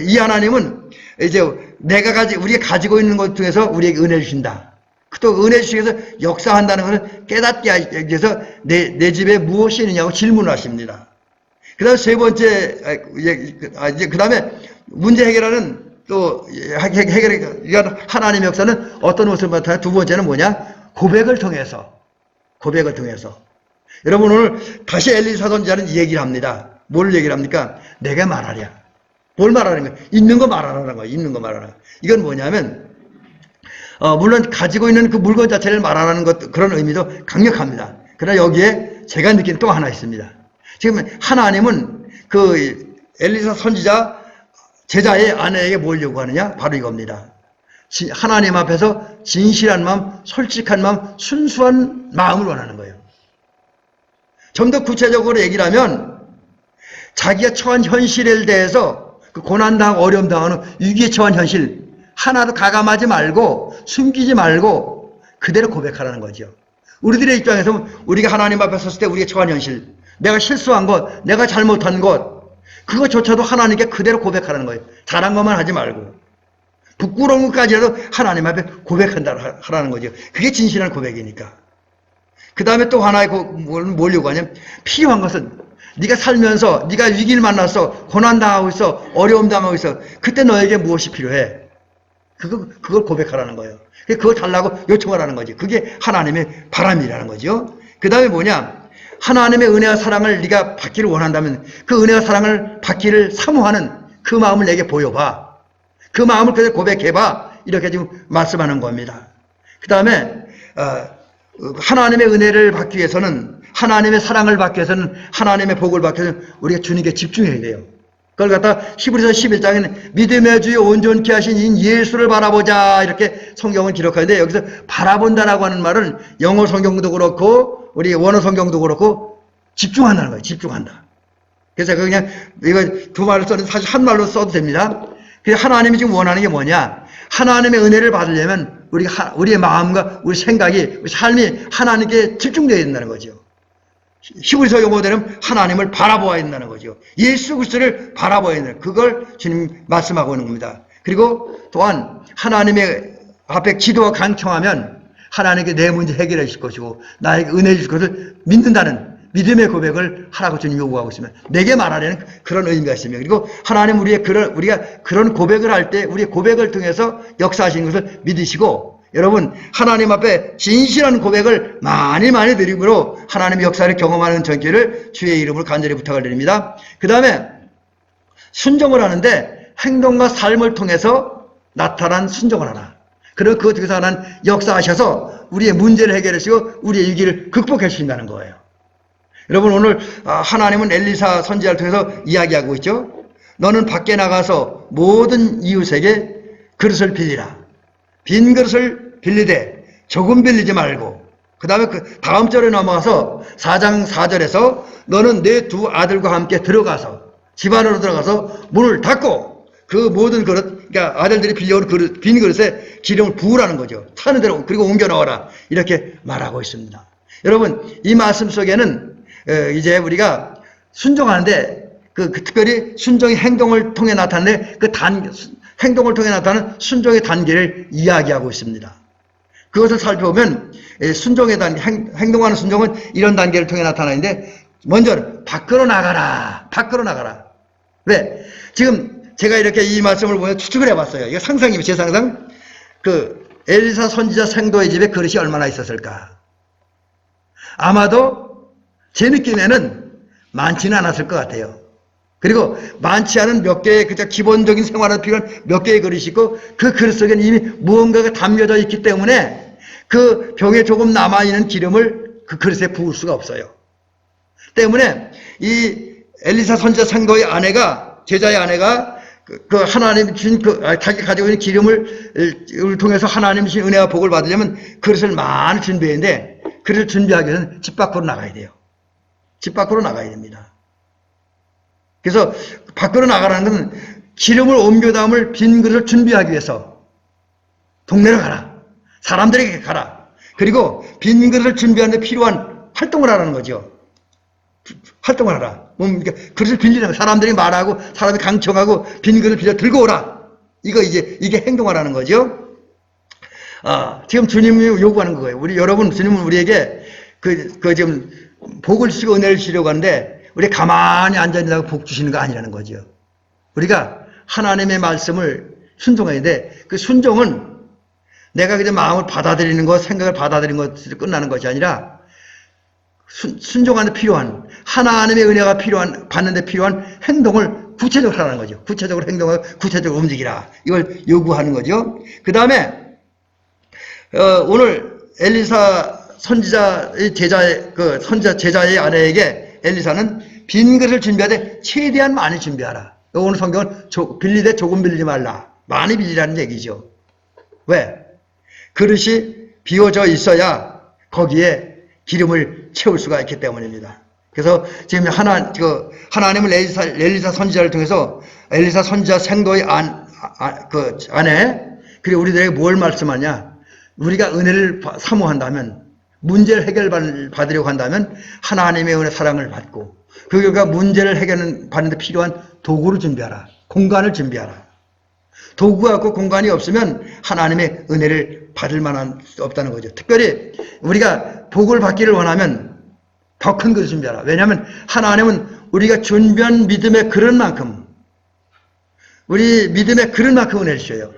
이 하나님은 이제 우리가 가지고 있는 것 중에서 우리에게 은혜를 주신다. 또 은혜 주시기 위해서 역사한다는 것을 깨닫게 하기 위해서 내 집에 무엇이 있느냐고 질문을 하십니다. 그 다음 세 번째, 그 다음에 문제 해결하는 또 하나님의 역사는 어떤 모습을 나타나요? 두 번째는 뭐냐? 고백을 통해서. 여러분 오늘 다시 엘리사 선지자는 얘기를 합니다. 뭘 얘기를 합니까? 내게 말하랴. 뭘 말하는 거야? 있는 거 말하라는 거야. 있는 거 말하라. 이건 뭐냐면 물론 가지고 있는 그 물건 자체를 말하라는 것 그런 의미도 강력합니다. 그러나 여기에 제가 느끼는 또 하나 있습니다. 지금 하나님은 그 엘리사 선지자 제자의 아내에게 뭘 요구하느냐? 바로 이겁니다. 하나님 앞에서 진실한 마음, 솔직한 마음, 순수한 마음을 원하는 거예요. 좀 더 구체적으로 얘기를 하면 자기가 처한 현실에 대해서 그 고난당하고 어려움당하는 위기에 처한 현실 하나도 가감하지 말고 숨기지 말고 그대로 고백하라는 거죠. 우리들의 입장에서 우리가 하나님 앞에 섰을 때 우리가 처한 현실, 내가 실수한 것, 내가 잘못한 것 그것조차도 하나님께 그대로 고백하라는 거예요. 잘한 것만 하지 말고 부끄러운 것까지라도 하나님 앞에 고백하라는 거죠. 그게 진실한 고백이니까. 그 다음에 또 하나의 뭘 요구하냐면 필요한 것은 네가 살면서 네가 위기를 만났어, 고난당하고 있어, 어려움당하고 있어. 그때 너에게 무엇이 필요해? 그걸 고백하라는 거예요. 그걸 달라고 요청하라는 거지. 그게 하나님의 바람이라는 거죠. 그 다음에 뭐냐? 하나님의 은혜와 사랑을 네가 받기를 원한다면 그 은혜와 사랑을 받기를 사모하는 그 마음을 내게 보여봐. 그 마음을 그대로 고백해봐. 이렇게 지금 말씀하는 겁니다. 그 다음에 하나님의 은혜를 받기 위해서는 하나님의 사랑을 받기 위해서는 하나님의 복을 받기 위해서는 우리가 주님께 집중해야 돼요. 그걸 갖다 히브리서 11장에는 믿음의 주여 온전케 하신 인 예수를 바라보자 이렇게 성경을 기록하는데 여기서 바라본다라고 하는 말은 영어 성경도 그렇고 우리 원어 성경도 그렇고 집중한다는 거예요. 집중한다. 그래서 그냥 이거 두 말을 써도 사실 한 말로 써도 됩니다. 그래서 하나님이 지금 원하는 게 뭐냐? 하나님의 은혜를 받으려면 우리의 마음과 우리 생각이 우리 삶이 하나님께 집중되어야 된다는 거죠. 히브리서 용어대로는 하나님을 바라보아야 된다는 거죠. 예수 그리스도를 바라보아야 된다는 그걸 주님 말씀하고 있는 겁니다. 그리고 또한 하나님의 앞에 기도와 강청하면 하나님께 내 문제 해결해 주실 것이고 나에게 은혜 주실 것을 믿는다는 믿음의 고백을 하라고 주님 요구하고 있으면 내게 말하려는 그런 의미가 있습니다. 그리고 하나님 우리가 그런 고백을 할 때 우리의 고백을 통해서 역사하시는 것을 믿으시고 여러분 하나님 앞에 진실한 고백을 많이 드림으로 하나님의 역사를 경험하는 전기를 주의 이름으로 간절히 부탁을 드립니다. 그 다음에 순종을 하는데 행동과 삶을 통해서 나타난 순종을 하라. 그리고 그것 중에서 하나님 역사하셔서 우리의 문제를 해결하시고 우리의 위기를 극복해 주신다는 거예요. 여러분 오늘 하나님은 엘리사 선지자를 통해서 이야기하고 있죠. 너는 밖에 나가서 모든 이웃에게 그릇을 빌리라. 빈 그릇을 빌리되 조금 빌리지 말고 그 다음에 그 다음 절에 넘어가서 4장 4절에서 너는 내 두 아들과 함께 들어가서 집 안으로 들어가서 문을 닫고 그 모든 그릇 그러니까 아들들이 빌려온 그릇, 빈 그릇에 기름을 부으라는 거죠. 타는 대로 그리고 옮겨 넣어라 이렇게 말하고 있습니다. 여러분 이 말씀 속에는 이제 우리가 순종하는데 특별히 순종의 행동을 통해 나타나는 행동을 통해 나타나는 순종의 단계를 이야기하고 있습니다. 그것을 살펴보면 순종의 단계, 행동하는 순종은 이런 단계를 통해 나타나는데 먼저 밖으로 나가라. 밖으로 나가라. 왜? 지금 제가 이렇게 이 말씀을 보면 추측을 해봤어요. 이거 상상이에요. 제 상상. 엘리사 선지자 생도의 집에 그릇이 얼마나 있었을까? 아마도 제 느낌에는 많지는 않았을 것 같아요. 그리고 많지 않은 몇 개의 그저 기본적인 생활에 필요한 몇 개의 그릇이 있고 그 그릇 속에는 이미 무언가가 담겨져 있기 때문에 그 병에 조금 남아있는 기름을 그 그릇에 부을 수가 없어요. 때문에 이 엘리사 선지자 생도의 아내가 제자의 아내가 그 하나님 주신 자기 가지고 있는 기름을 통해서 하나님 주신 은혜와 복을 받으려면 그릇을 많이 준비했는데 그릇을 준비하기 위해서는 집 밖으로 나가야 돼요. 집 밖으로 나가야 됩니다. 그래서 밖으로 나가라는 것은 기름을 옮겨 담을 빈 그릇을 준비하기 위해서 동네로 가라. 사람들에게 가라. 그리고 빈 그릇을 준비하는 데 필요한 활동을 하라는 거죠. 활동을 하라. 그러니까 그릇을 빌리는 거. 사람들이 말하고 사람이 강청하고 빈 그릇을 빌려 들고 오라. 이게 행동하라는 거죠. 지금 주님이 요구하는 거예요. 여러분 주님은 우리에게 지금 복을 주시고 은혜를 주시려고 하는데 우리 가만히 앉아있다고 복 주시는 거 아니라는 거죠. 우리가 하나님의 말씀을 순종해야 돼. 그 순종은 내가 그냥 마음을 받아들이는 것, 생각을 받아들이는 것으로 끝나는 것이 아니라 순종하는 데 필요한 하나님의 은혜가 받는 데 필요한 행동을 구체적으로 하라는 거죠. 구체적으로 행동하고 구체적으로 움직이라. 이걸 요구하는 거죠. 그 다음에 오늘 엘리사 선지자의 제자의 아내에게 엘리사는 빈 그릇을 준비하되 최대한 많이 준비하라. 오늘 성경은 빌리되 조금 빌리지 말라. 많이 빌리라는 얘기죠. 왜? 그릇이 비워져 있어야 거기에 기름을 채울 수가 있기 때문입니다. 그래서 지금 하나님은 엘리사 선지자를 통해서 엘리사 선지자 생도의 아내 그리고 우리들에게 뭘 말씀하냐? 우리가 은혜를 사모한다면 문제를 해결받으려고 한다면 하나님의 은혜 사랑을 받고 그 결과 문제를 해결받는 데 필요한 도구를 준비하라. 공간을 준비하라. 도구가 없고 공간이 없으면 하나님의 은혜를 받을 만한 수 없다는 거죠. 특별히 우리가 복을 받기를 원하면 더 큰 것을 준비하라. 왜냐하면 하나님은 우리가 준비한 믿음의 그릇만큼 우리 믿음의 그릇만큼 은혜를 주셔요.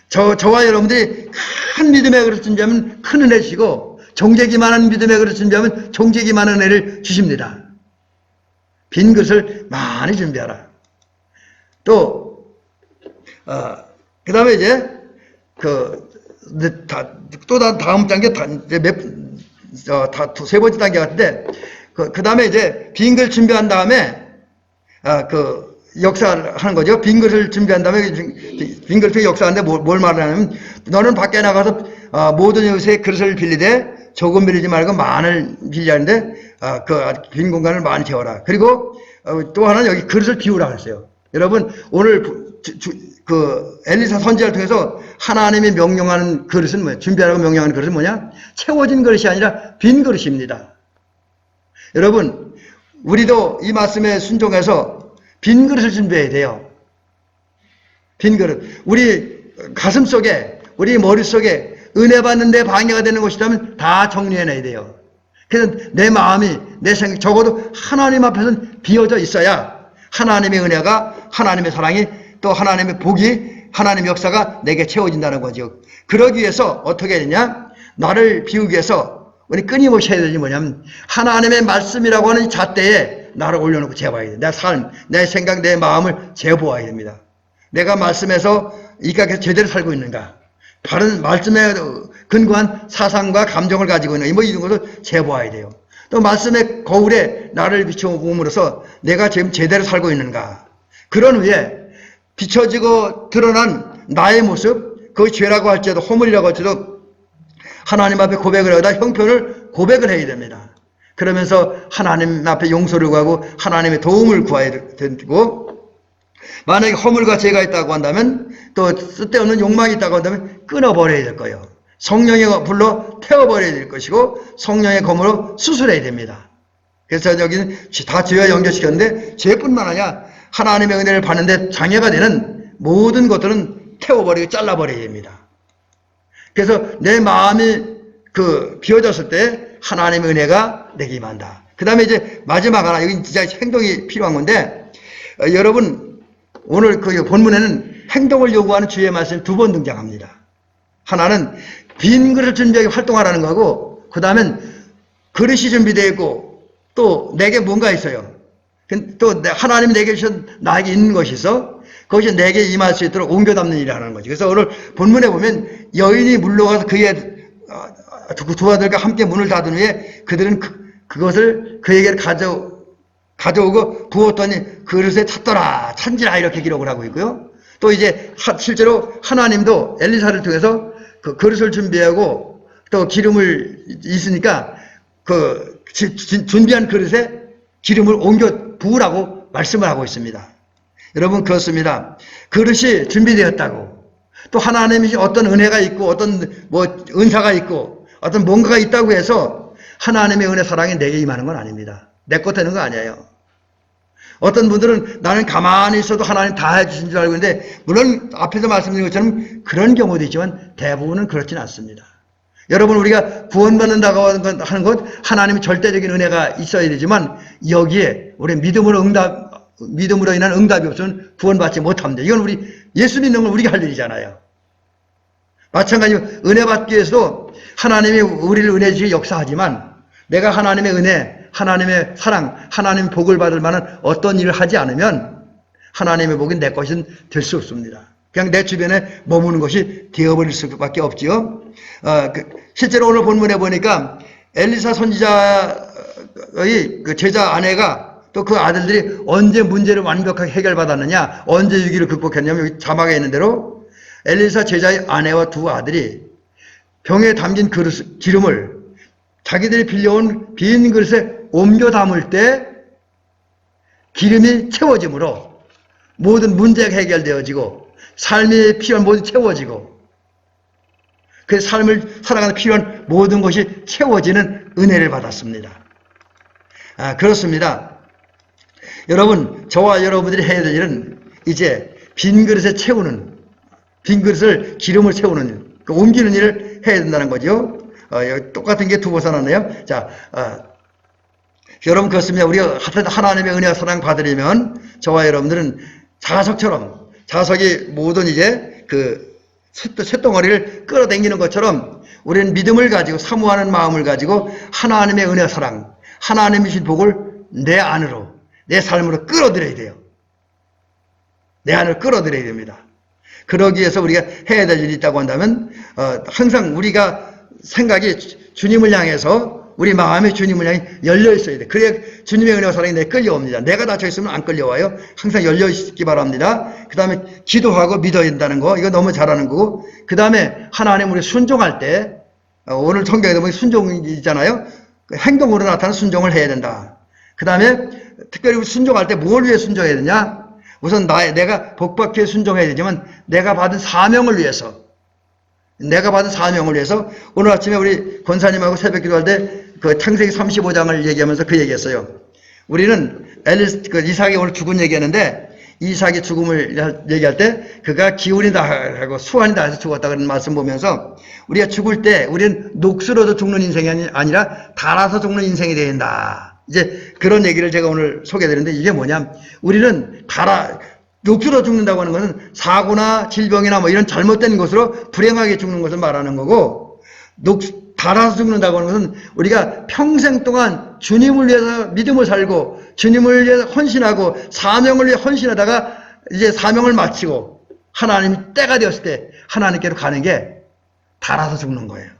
저와 여러분들이 큰 믿음의 그릇을 준비하면 큰 은혜 주시고 정죄기 많은 믿음의 그릇을 준비하면 정죄기 많은 은혜를 주십니다. 빈 그릇을 많이 준비하라. 또 그 다음에 이제 또 다음 단계 세 번째 단계 같은데 그 다음에 이제 빈 그릇 준비한 다음에 역사를 하는 거죠. 빈 그릇을 준비한 다음에 빈 그릇을 역사하는데 뭘 말하냐면 너는 밖에 나가서 모든 이웃의 그릇을 빌리되 조금 빌리지 말고 많을 빌리는데 빈 공간을 많이 채워라. 그리고 또 하나는 여기 그릇을 비우라고 했어요. 여러분 오늘 엘리사 선지자를 통해서 하나님이 명령하는 그릇은 뭐예요? 준비하라고 명령하는 그릇은 뭐냐? 채워진 그릇이 아니라 빈 그릇입니다. 여러분 우리도 이 말씀에 순종해서 빈 그릇을 준비해야 돼요. 빈 그릇. 우리 가슴 속에 우리 머릿속에 은혜 받는데 방해가 되는 것이라면 다 정리해내야 돼요. 그래서 내 마음이, 내 생각, 적어도 하나님 앞에서는 비어져 있어야 하나님의 은혜가, 하나님의 사랑이, 또 하나님의 복이, 하나님의 역사가 내게 채워진다는 거죠. 그러기 위해서 어떻게 해야 되냐? 나를 비우기 위해서 우리 끊임없이 해야 되지 뭐냐면 하나님의 말씀이라고 하는 잣대에 나를 올려놓고 재봐야 돼. 내 삶, 내 생각, 내 마음을 재보아야 됩니다. 내가 말씀에서 이까지 제대로 살고 있는가? 바른 말씀에 근거한 사상과 감정을 가지고 있는가? 뭐 이런 것을 재보아야 돼요. 또 말씀의 거울에 나를 비춰봄으로써 내가 지금 제대로 살고 있는가? 그런 후에 비춰지고 드러난 나의 모습, 그것이 죄라고 할지라도 허물이라고 할지라도 하나님 앞에 고백을 하다 형편을 고백을 해야 됩니다. 그러면서 하나님 앞에 용서를 구하고 하나님의 도움을 구해야 되고, 만약에 허물과 죄가 있다고 한다면, 또 쓸데없는 욕망이 있다고 한다면 끊어버려야 될 거예요. 성령의 불로 태워버려야 될 것이고 성령의 검으로 수술해야 됩니다. 그래서 여기는 다 죄와 연결시켰는데 죄뿐만 아니라 하나님의 은혜를 받는데 장애가 되는 모든 것들은 태워버리고 잘라버려야 됩니다. 그래서 내 마음이 비워졌을 때 하나님의 은혜가 내게 임한다. 그 다음에 이제 마지막 하나, 여기 진짜 행동이 필요한 건데, 여러분 오늘 그 본문에는 행동을 요구하는 주의 말씀이 두 번 등장합니다. 하나는 빈 그릇을 준비하게 활동하라는 거고, 그 다음엔 그릇이 준비되어 있고 또 내게 뭔가 있어요. 또 하나님이 내게 주신 나에게 있는 것이 있어 그것이 내게 임할 수 있도록 옮겨 담는 일을 하는 거지. 그래서 오늘 본문에 보면 여인이 물러가서 그의 두 아들과 함께 문을 닫은 후에 그들은 그것을 그에게 가져오고 부었더니 그릇에 찼더라, 찬지라, 이렇게 기록을 하고 있고요. 또 이제 실제로 하나님도 엘리사를 통해서 그 그릇을 준비하고 또 기름을 있으니까 그 준비한 그릇에 기름을 옮겨 부으라고 말씀을 하고 있습니다. 여러분, 그렇습니다. 그릇이 준비되었다고, 또 하나님이 어떤 은혜가 있고 어떤 은사가 있고 어떤 뭔가가 있다고 해서 하나님의 은혜 사랑이 내게 임하는 건 아닙니다. 내 것 되는 거 아니에요. 어떤 분들은 나는 가만히 있어도 하나님 다 해주신 줄 알고 있는데, 물론 앞에서 말씀드린 것처럼 그런 경우도 있지만 대부분은 그렇지는 않습니다. 여러분, 우리가 구원받는다고 하는 것, 하나님의 절대적인 은혜가 있어야 되지만 여기에 우리 믿음으로 인한 응답이 없으면 구원받지 못합니다. 이건 우리 예수 믿는 건 우리가 할 일이잖아요. 마찬가지로 은혜 받기 위해서도 하나님이 우리를 은혜 주시고 역사하지만 내가 하나님의 은혜, 하나님의 사랑, 하나님의 복을 받을 만한 어떤 일을 하지 않으면 하나님의 복이 내 것은 될 수 없습니다. 그냥 내 주변에 머무는 것이 되어버릴 수밖에 없지요. 실제로 오늘 본문에 보니까 엘리사 선지자의 그 제자 아내가 또 그 아들들이 언제 문제를 완벽하게 해결받았느냐, 언제 위기를 극복했냐면 여기 자막에 있는 대로 엘리사 제자의 아내와 두 아들이 병에 담긴 기름을 자기들이 빌려온 빈 그릇에 옮겨 담을 때 기름이 채워지므로 모든 문제가 해결되어지고 삶이 필요한 모든 채워지고 그 삶을 살아가는 필요한 모든 것이 채워지는 은혜를 받았습니다. 그렇습니다. 여러분, 저와 여러분들이 해야 될 일은 이제 빈 그릇에 채우는, 빈 그릇을 기름을 채우는, 옮기는 일을 해야 된다는 거죠. 여기 똑같은 게 두 번 써놨네요. 자, 여러분, 그렇습니다. 우리가 하나님의 은혜와 사랑 받으려면 저와 여러분들은 자석이 모든 이제 그 쇳덩어리를 끌어당기는 것처럼 우리는 믿음을 가지고 사모하는 마음을 가지고 하나님의 은혜와 사랑, 하나님이 주신 복을 내 안으로, 내 삶으로 끌어들여야 돼요. 내 안으로 끌어들여야 됩니다. 그러기 위해서 우리가 해야 될 일이 있다고 한다면 항상 우리가 생각이 주님을 향해서, 우리 마음이 주님을 향해 열려 있어야 돼. 그래야 주님의 은혜와 사랑이 내게 끌려옵니다. 내가 닫혀 있으면 안 끌려와요. 항상 열려 있기 바랍니다. 그 다음에 기도하고 믿어야 된다는 거, 이거 너무 잘하는 거고, 그 다음에 하나님 우리 순종할 때, 오늘 성경에 보면 순종이잖아요. 행동으로 나타나는 순종을 해야 된다. 그 다음에 특별히 순종할 때 뭘 위해 순종해야 되냐? 우선 내가 복받기 위해 순종해야 되지만 내가 받은 사명을 위해서, 오늘 아침에 우리 권사님하고 새벽 기도할 때 그 창세기 35장을 얘기하면서 그 얘기했어요. 우리는 이삭이 오늘 죽은 얘기했는데 이삭의 죽음을 얘기할 때 그가 기운이다 하고 수완이다 해서 죽었다 그런 말씀 보면서 우리가 죽을 때 우리는 녹슬어서 죽는 인생이 아니라 달아서 죽는 인생이 된다. 이제 그런 얘기를 제가 오늘 소개해드리는데 이게 뭐냐? 우리는 녹슬어 죽는다고 하는 것은 사고나 질병이나 뭐 이런 잘못된 것으로 불행하게 죽는 것을 말하는 거고 달아서 죽는다고 하는 것은 우리가 평생 동안 주님을 위해서 믿음을 살고 주님을 위해서 헌신하고 사명을 위해 헌신하다가 이제 사명을 마치고 하나님이 때가 되었을 때 하나님께로 가는 게 달아서 죽는 거예요.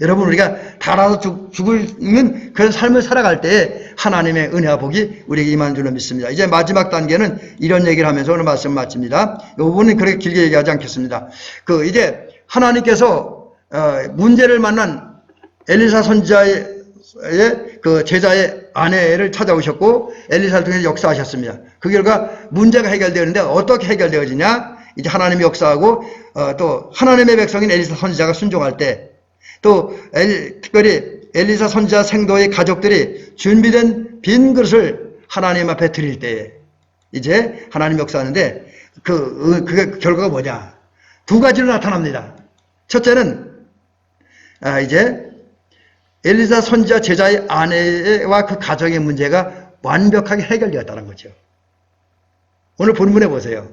여러분 우리가 달아서 죽는 그런 삶을 살아갈 때 하나님의 은혜와 복이 우리에게 임하는 줄로 믿습니다. 이제 마지막 단계는 이런 얘기를 하면서 오늘 말씀 마칩니다. 이 부분은 그렇게 길게 얘기하지 않겠습니다. 이제 하나님께서 문제를 만난 엘리사 선지자의 그 제자의 아내를 찾아오셨고 엘리사를 통해서 역사하셨습니다. 그 결과 문제가 해결되는데 어떻게 해결되어지냐? 이제 하나님이 역사하고 또 하나님의 백성인 엘리사 선지자가 순종할 때 또 특별히 엘리사 선지자 생도의 가족들이 준비된 빈 그릇을 하나님 앞에 드릴 때에 이제 하나님 역사하는데 그 결과가 뭐냐? 두 가지로 나타납니다. 첫째는 이제 엘리사 선지자 제자의 아내와 그 가정의 문제가 완벽하게 해결되었다는 거죠. 오늘 본문에 보세요.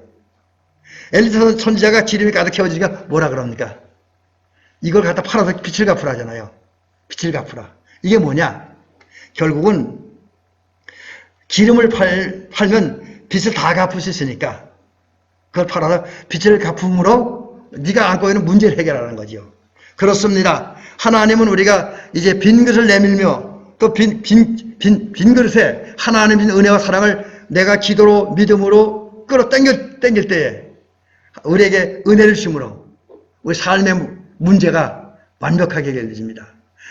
엘리사 선지자가 기름이 가득 채워지니까 뭐라 그럽니까? 이걸 갖다 팔아서 빚을 갚으라 하잖아요. 빚을 갚으라. 이게 뭐냐? 결국은 기름을 팔면 빚을 다 갚을 수 있으니까 그걸 팔아서 빚을 갚음으로 네가 안고 있는 문제를 해결하는 거죠. 그렇습니다. 하나님은 우리가 이제 빈 그릇을 내밀며 또 빈 그릇에 하나님의 은혜와 사랑을 내가 기도로 믿음으로 끌어당길 때에 우리에게 은혜를 주므로 우리 삶의 문제가 완벽하게 해결됩니다.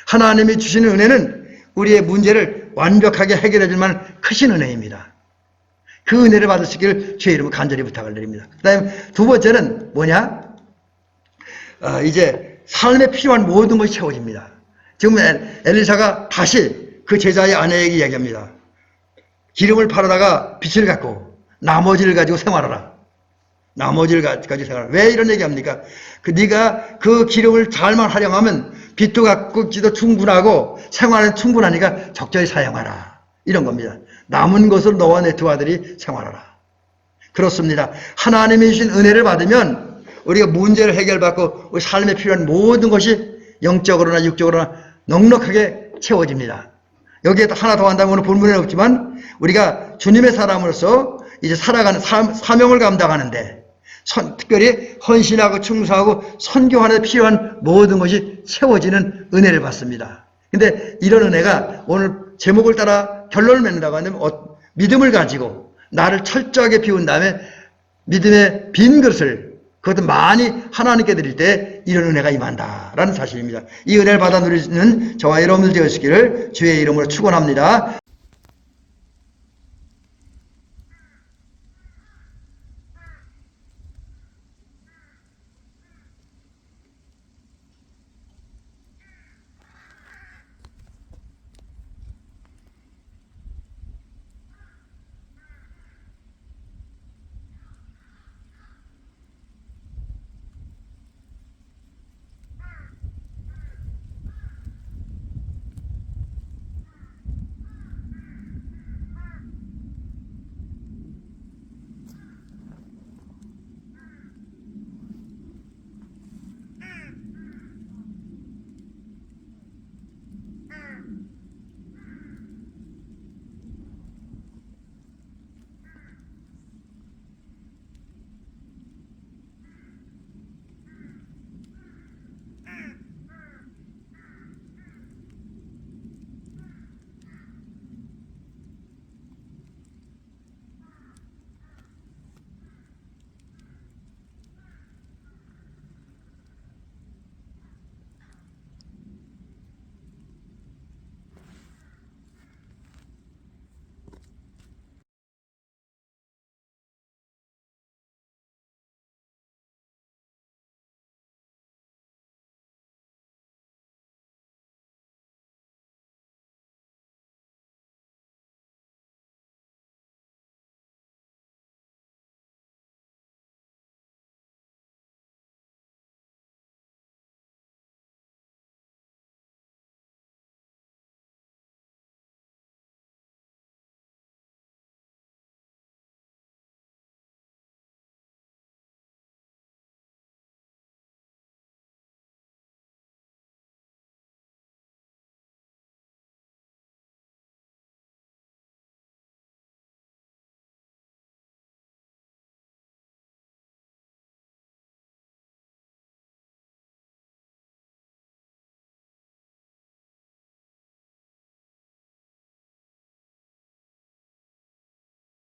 하나님이 주시는 은혜는 우리의 문제를 완벽하게 해결해 줄 만한 크신 은혜입니다. 그 은혜를 받으시길 주의 이름으로 간절히 부탁을 드립니다. 그 다음에 두 번째는 뭐냐? 이제 삶에 필요한 모든 것이 채워집니다. 지금 엘리사가 다시 그 제자의 아내에게 이야기합니다. 기름을 팔아다가 빚을 갖고 나머지를 가지고 생활하라. 나머지를 가지고 생활하라. 왜 이런 얘기합니까? 네가 그 기름을 잘만 활용하면 빚도 갚고 지도 충분하고 생활은 충분하니까 적절히 사용하라. 이런 겁니다. 남은 것을 너와 내 두 아들이 생활하라. 그렇습니다. 하나님이 주신 은혜를 받으면 우리가 문제를 해결받고 우리 삶에 필요한 모든 것이 영적으로나 육적으로나 넉넉하게 채워집니다. 여기에 하나 더 한다면 오늘 본문에는 없지만 우리가 주님의 사람으로서 이제 살아가는 사명을 감당하는데 특별히 헌신하고 충성하고 선교하는 데 필요한 모든 것이 채워지는 은혜를 받습니다. 근데 이런 은혜가 오늘 제목을 따라 결론을 맺는다고 하면 믿음을 가지고 나를 철저하게 비운 다음에 믿음의 빈 그릇을 그것도 많이 하나님께 드릴 때 이런 은혜가 임한다라는 사실입니다. 이 은혜를 받아 누리는 저와 여러분들 되시기를 주의 이름으로 축원합니다.